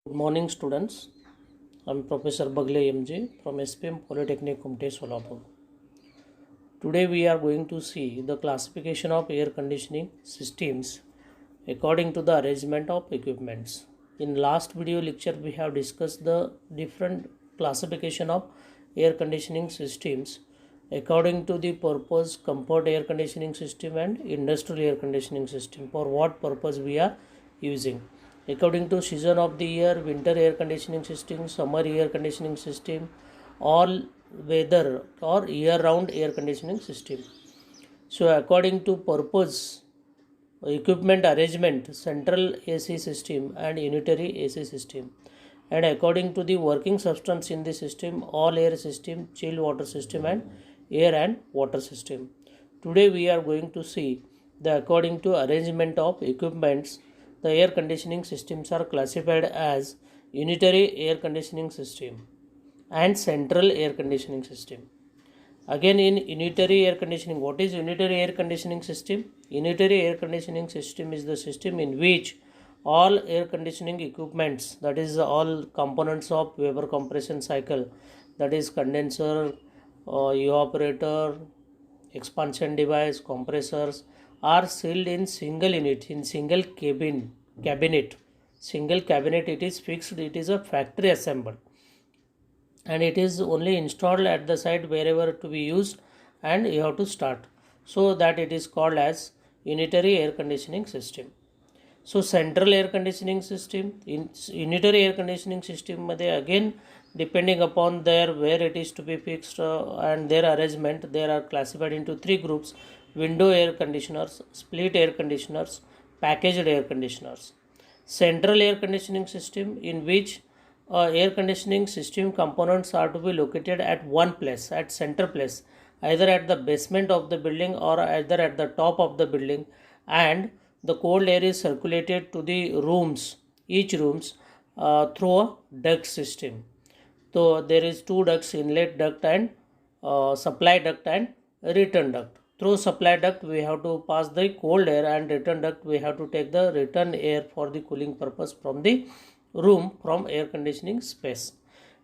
Good morning, students. I'm Professor Bagle MJ from SPM Polytechnic Kumte Solapur. Today we are going to see the classification of air conditioning systems according to the arrangement of equipments. In last video lecture we have discussed the different classification of air conditioning systems according to the purpose, comfort air conditioning system and industrial air conditioning system, for what purpose we are using. According to season of the year, winter air conditioning system, summer air conditioning system, all weather or year round air conditioning system. So according to purpose, equipment arrangement, central AC system and unitary AC system, and according to the working substance in the system, all air system, chilled water system and air and water system. Today we are going to see the according to arrangement of equipments, the air conditioning systems are classified as unitary air conditioning system and central air conditioning system. Again, in unitary air conditioning, what is unitary air conditioning system? Unitary air conditioning system is the system in which all air conditioning equipments, that is all components of Weber compression cycle, that is condenser, evaporator, expansion device, compressors, are sealed in single unit, in single cabinet. Single cabinet, it is fixed, it is a factory assembled, and it is only installed at the site wherever to be used, and you have to start, so that it is called as unitary air conditioning system. So central air conditioning system, in unitary air conditioning system मध्ये again depending upon their where it is to be fixed and their arrangement, they are classified into three groups: window air conditioners, split air conditioners, packaged air conditioners. Central air conditioning system, in which air conditioning system components are to be located at one place, at center place, either at the basement of the building or either at the top of the building, and the cold air is circulated to the rooms, each rooms, through a duct system. So there is two ducts, inlet duct and supply duct and return duct. Through supply duct we have to pass the cold air, and return duct we have to take the return air for the cooling purpose from the room, from air conditioning space.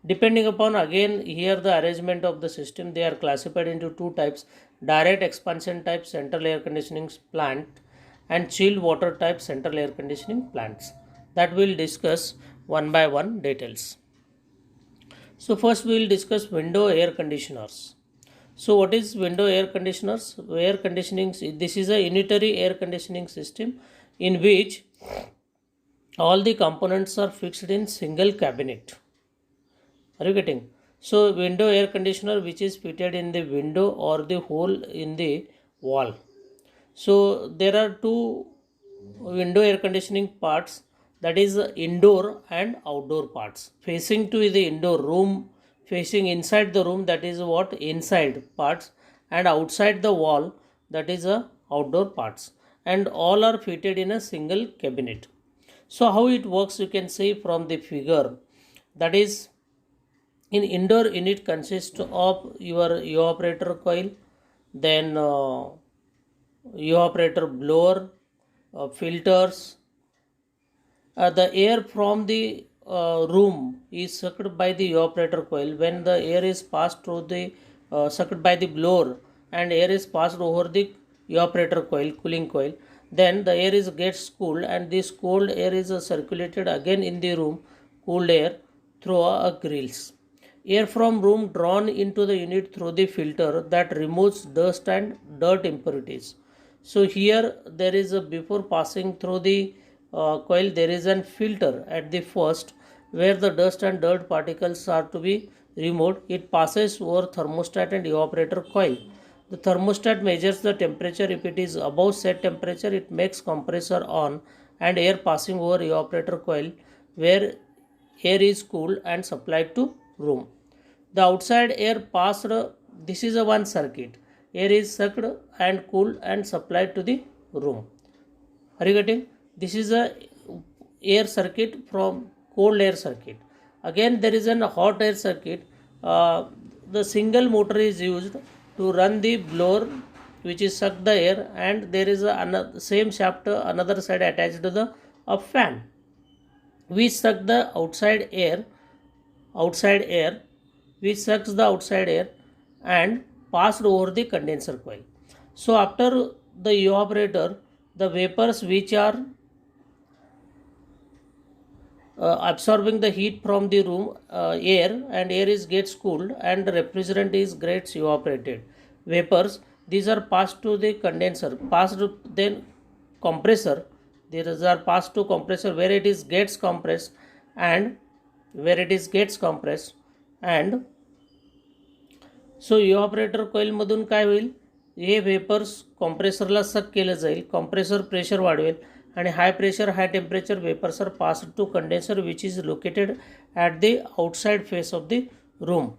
Depending upon again here the arrangement of the system, they are classified into two types: direct expansion type central air conditioning plant and chilled water type central air conditioning plants. That we will discuss one by one details. So first we will discuss window air conditioners. So what is window air conditioners? Air conditioning, this is a unitary air conditioning system in which all the components are fixed in single cabinet. Are you getting? So window air conditioner which is fitted in the window or the hole in the wall. So there are two window air conditioning parts, that is indoor and outdoor parts. Facing to the indoor room, facing inside the room, that is what inside parts, and outside the wall, that is outdoor parts, and all are fitted in a single cabinet. So how it works, you can see from the figure. That is, in indoor unit consists of your evaporator coil, then evaporator blower, filters. The air from the room is sucked by the evaporator coil. When the air is passed through the sucked by the blower and air is passed over the evaporator coil, cooling coil, then the air is gets cooled, and this cold air is circulated again in the room, cooled air, through a grills. Air from room drawn into the unit through the filter that removes dust and dirt impurities. So here there is a, before passing through the coil, there is an filter at the first where the dust and dirt particles are to be removed. It passes over thermostat and evaporator coil. The thermostat measures the temperature. If it is above set temperature, it makes compressor on and air passing over evaporator coil, where air is cooled and supplied to room. The outside air passed, this is a one circuit. Air is sucked and cooled and supplied to the room. Are you getting? This is a air circuit from cold air circuit. Again there is a hot air circuit. The single motor is used to run the blower which is suck the air, and there is a same shaft another side attached to the fan. which suck the outside air, which sucks the outside air and passed over the condenser coil. So after the evaporator, the vapors which are absorbing the heat from the room air, and air is gets cooled and the refrigerant is gets evaporated. Vapors, these are passed to the condenser, passed then compressor. These are passed to compressor where it is gets compressed, and सो इव्हॉपरेटर कॉईलमधून काय होईल, हे vapours कॉम्प्रेसरला सक केलं जाईल, compressor pressure वाढवेल आणि high pressure high temperature vapours are passed to condenser which is located at the outside face of the room.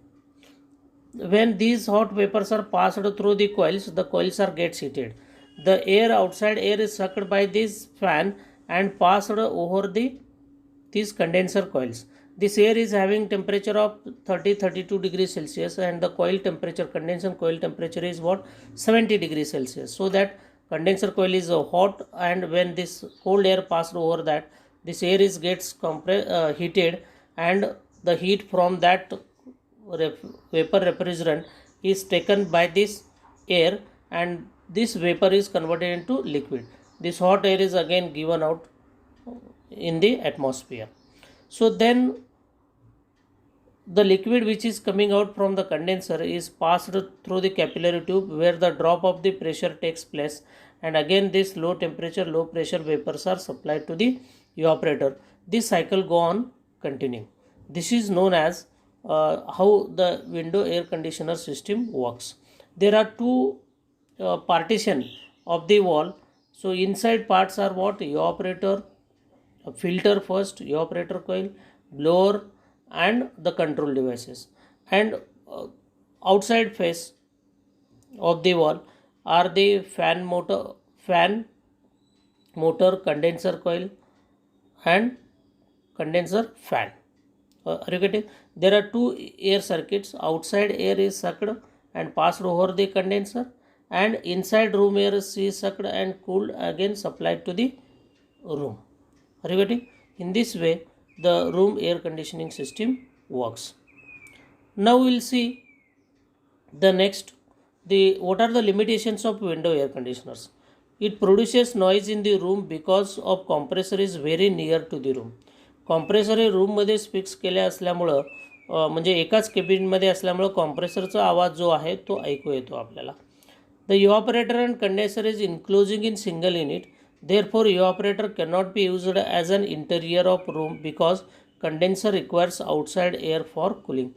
When these hot vapors are passed through the coils are gets heated. The outside air is sucked by this fan and passed over these condenser coils. This air is having temperature of 30-32 degrees Celsius, and the coil temperature, condenser coil temperature is what, 70 degrees Celsius. So that condenser coil is hot, and when this cold air passed over that, this air is gets heated, and the heat from that vapor refrigerant is taken by this air, and this vapor is converted into liquid. This hot air is again given out in the atmosphere. So then the liquid which is coming out from the condenser is passed through the capillary tube where the drop of the pressure takes place, and again this low temperature low pressure vapors are supplied to the evaporator. This cycle go on continuing. This is known as how the window air conditioner system works. There are two partition of the wall. So inside parts are what, evaporator, filter first, evaporator coil, blower and the control devices, and outside face of the wall are the fan motor, condenser coil and condenser fan. Are you getting? There are two air circuits. Outside air is sucked and passed over the condenser, and inside room air is sucked and cooled again supplied to the room. Are you getting? In this way the room air conditioning system works. Now we will see the next, what are the limitations of window air conditioners. It produces noise in the room because of compressor is very near to the room. Compressor हे रूममध्येच fix केले असल्यामुळं म्हणजे एकाच केबिनमध्ये असल्यामुळं कॉम्प्रेसरचा आवाज जो आहे तो ऐकू येतो आपल्याला. The evaporator and condenser is enclosing in single unit, therefore evaporator can not be used as an interior of room because condenser requires outside air for cooling.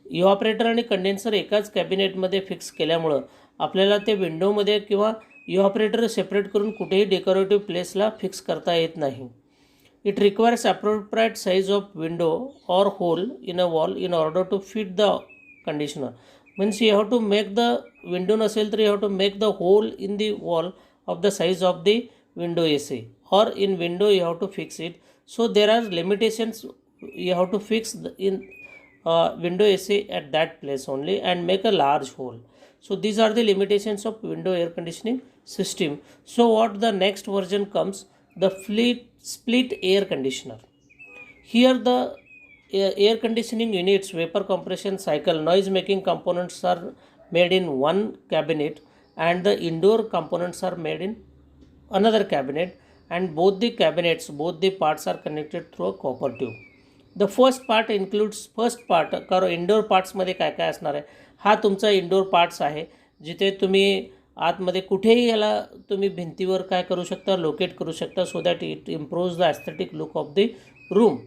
Evaporator आणि कंडेन्सर एकाच कॅबिनेटमध्ये फिक्स केल्यामुळं आपल्याला ते विंडोमध्ये किंवा इव्हॉपरेटर सेपरेट करून कुठेही decorative प्लेसला fix करता येत नाही. It requires appropriate size of window or hole in a wall in order to fit the conditioner. Means you have to make the window नसेल तर you have to make the hole in the wall of the size of the window AC, or in window you have to fix it. So there are limitations. You have to fix in window AC at that place only and make a large hole. So these are the limitations of window air conditioning system. So what the next version comes, the split air conditioner. Here the air conditioning units, vapor compression cycle, noise making components are made in one cabinet, and the indoor components are made in another cabinet, and both the parts are connected through a copper tube. The first part कारण indoor पार्ट्समध्ये काय काय असणार आहे, हा तुमचा indoor parts आहे जिथे तुम्ही आतमध्ये कुठेही याला तुम्ही भिंतीवर काय करू शकता, लोकेट करू शकता, so that it improves the aesthetic look of the room.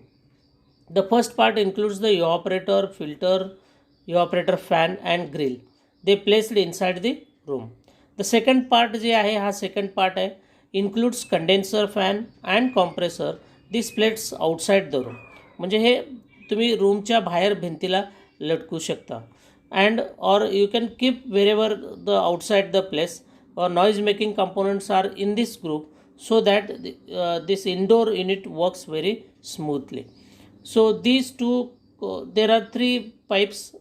The first part includes the evaporator, filter, evaporator fan and grill. They placed inside the room. The second part जे आहे, हा सेकंड पार्ट आहे, includes condenser fan and compressor. This plates outside the room. म्हणजे हे तुम्ही रूमच्या बाहेर भिंतीला लटकू शकता. And or you can keep wherever the outside the place, or noise making components are in this group, so that this indoor unit works very smoothly. So these two there are three pipes,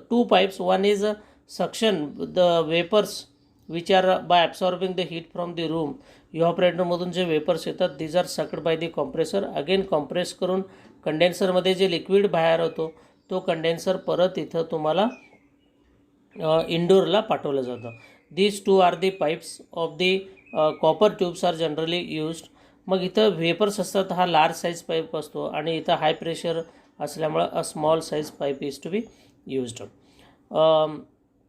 two pipes. One is a suction, the vapors which are by absorbing the heat from the room इव्हॉपरेटरमधून जे vapours येतात these are sucked by the compressor. Again compress करून कंडेन्सरमध्ये जे liquid बाहेर होतो तो condenser परत इथं तुम्हाला इंडोरला पाठवलं जातं. These two are the pipes of the copper tubes are generally used. मग इथं वेपर्स असतात, हा लार्ज साईज पाईप असतो आणि इथं हाय प्रेशर असल्यामुळं a small size pipe is to be used.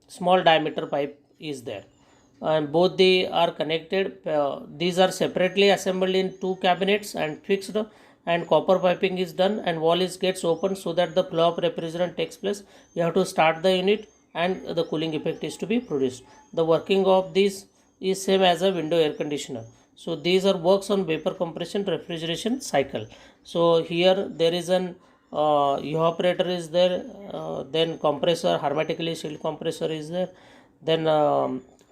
Small diameter pipe is there, and both they are connected. These are separately assembled in two cabinets and fixed, and copper piping is done and wall is gets opened so that the flow of refrigerant takes place. You have to start the unit and the cooling effect is to be produced. The working of this is same as a window air conditioner. So these are works on vapor compression refrigeration cycle. So here there is an evaporator is there, then compressor, hermetically sealed compressor is there, then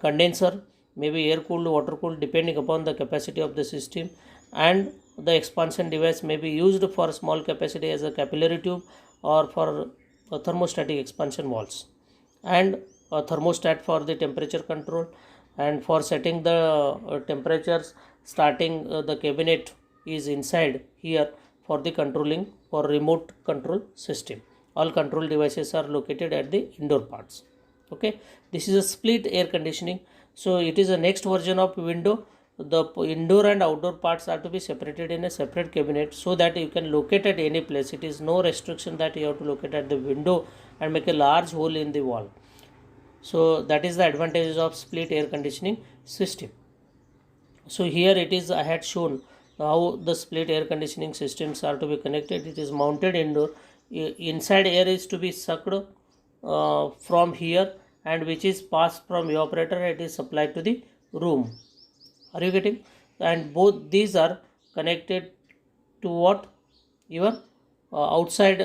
condenser, maybe air cooled, water cooled, depending upon the capacity of the system, and the expansion device may be used for small capacity as a capillary tube or for thermostatic expansion valves, and a thermostat for the temperature control, and for setting the temperatures starting the cabinet is inside here for the controlling for remote control system. All control devices are located at the indoor parts. Okay, this is a split air conditioning. So it is a next version of window. The indoor and outdoor parts are to be separated in a separate cabinet so that you can locate at any place. It is no restriction that you have to locate at the window and make a large hole in the wall. So that is the advantages of split air conditioning system. So here it is, I had shown how the split air conditioning systems are to be connected. It is mounted indoor. Inside air is to be sucked from here, and which is passed from evaporator. It is supplied to the room. Are you getting? And both these are connected to what? Your outside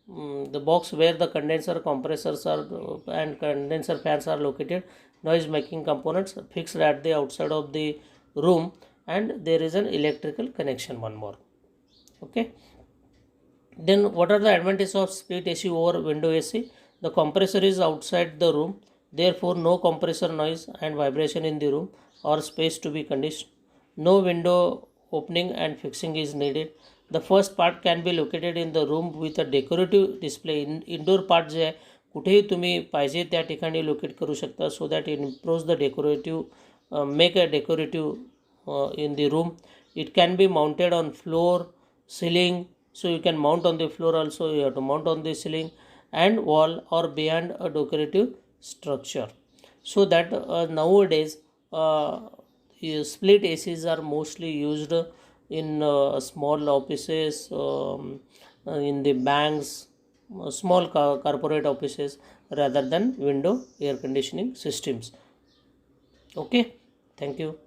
the box where the condenser compressors are and condenser fans are located. Noise making components fixed at the outside of the room, and there is an electrical connection, one more. Okay, then what are the advantages of split AC over window AC? The compressor is outside the room, therefore no compressor noise and vibration in the room or space to be conditioned. No window opening and fixing is needed. The first part can be located in the room with a decorative display. Indoor part जे आहे कुठेही तुम्ही पाहिजे त्या ठिकाणी locate करू शकता, so that it improves the decorative, make a decorative in the room. It can be mounted on floor, ceiling, so you can mount on the floor also, you have to mount on the ceiling and wall or behind a decorative structure. So that nowadays split ACs are mostly used in small offices, in the banks, small corporate offices, rather than window air conditioning systems. Okay, thank you.